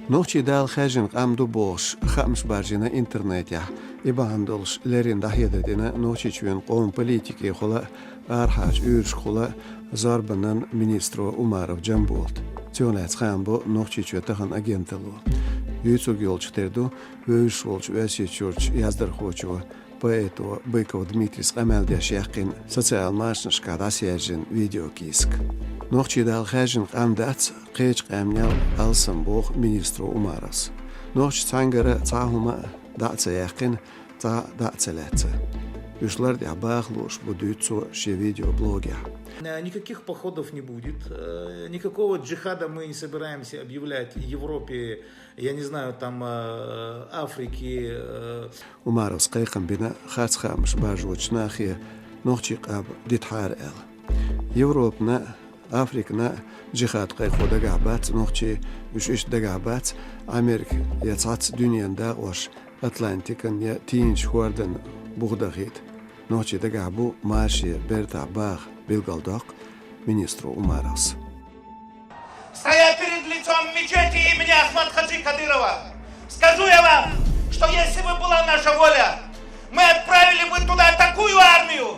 نوچی دال خاجن قامدو بوش خامس بارجنا انترنت إباندلش لرين دهيدنا نوچی چون قوم پلیتیکی خلا آرحاج ارش خلا زاربنن ministro Umarov جنبولت تونات خامبو نوچی چون تهان агентелу юцуг yolçterdu вöйшолч весечурч яздырхочу поэту Быков Дмитрий Скамелдяш яқин социал машнышка дасяжин видеокиск نوچی دال خاجن قامدات قیچ قامنیال алсам бог ministro Umarovs نوچ цангара цахума دعت яқин تا دعت леце Юшлар диабахлуш будуцу ше видеоблоги. Никаких походов не будет, никакого джихада мы не собираемся объявлять Европе, я не знаю, там Африке. Умаров скайкам бина хацхамш бажвочнахи нохчик аб дитхар эл. Европна, Африкна джихад кайхода габат нохчи юшиш дагабат Америк яцац дünýändä oş Atlantikan ya tinç хуардан бугдахит. Ночи дагабу Маши Бертабах Билгалдак, министру Умаровс. Стоя перед лицом мечети имени Ахмад Хаджи Кадырова, скажу я вам, что если бы была наша воля, мы отправили бы туда такую армию,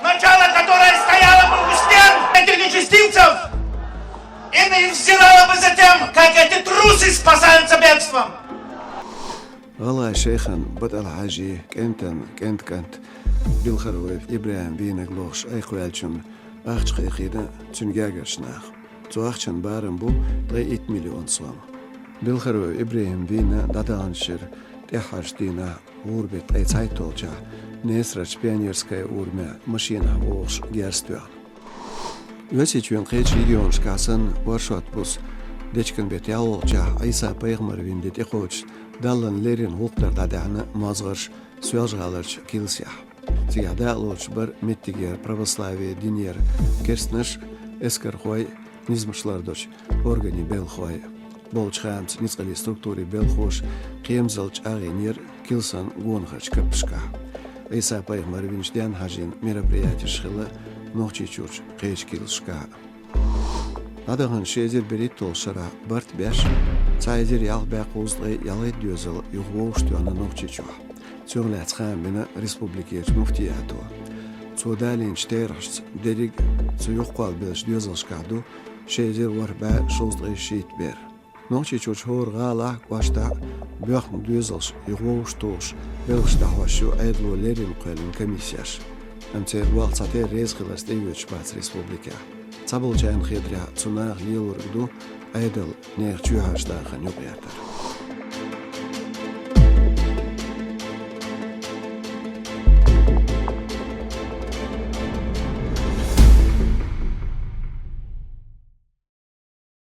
начало которой стояло бы у стен этих нечестивцев, и взирало бы за тем, как эти трусы спасаются бегством. والله شيخا بدل حاجي كنت بالخروف إبراهيم بينا غلوش أي قوالشون أخش قيقيدا تنجاجر ناخ توأخشن بارن بو 3 مليون صوم بالخروف إبراهيم بينا دادانشر تحرش دينا وربت أي تايتولجا نسرش بيانيرسكاي ورما ماشينا ووش جارستوان وسيتشون قيتش ريجيون شكاسن ورشوت بوس ديشكن بيتيالولجا عيسى بيغمر ويندت إخوش دالن ليرين هوقتر دادعنا مازغرش سوالجغالرش كيلسيح Зияда лоч бір меттигер православие динер керстнеш эскер хой низмышлар доч органи бел хой болчхамц низгали структури бел хош кемзалч агенер килсан гонхач капшка Иса пайгмар винчдян хажин мероприятие шхила нохчи чурч кеч килшка Адаган шезер берит толшара барт беш цайзер ял бакузлы ялай дёзал югвоштуана нохчи чух Цюрлят хам бина республикеш муфтияту. Цудалин чтерхс дериг цюхқал беш дёзалшкаду шезер варба шоздры шитбер. Ночи чучхор гала квашта бёхн дёзалш югоштош белшта хвашу айдло лерин кэлин комиссияш. Амтер валцатер резгилас дэвич бац республика. Цабулчан хедря цунах лилургду айдл нех чухашта ханюгятар.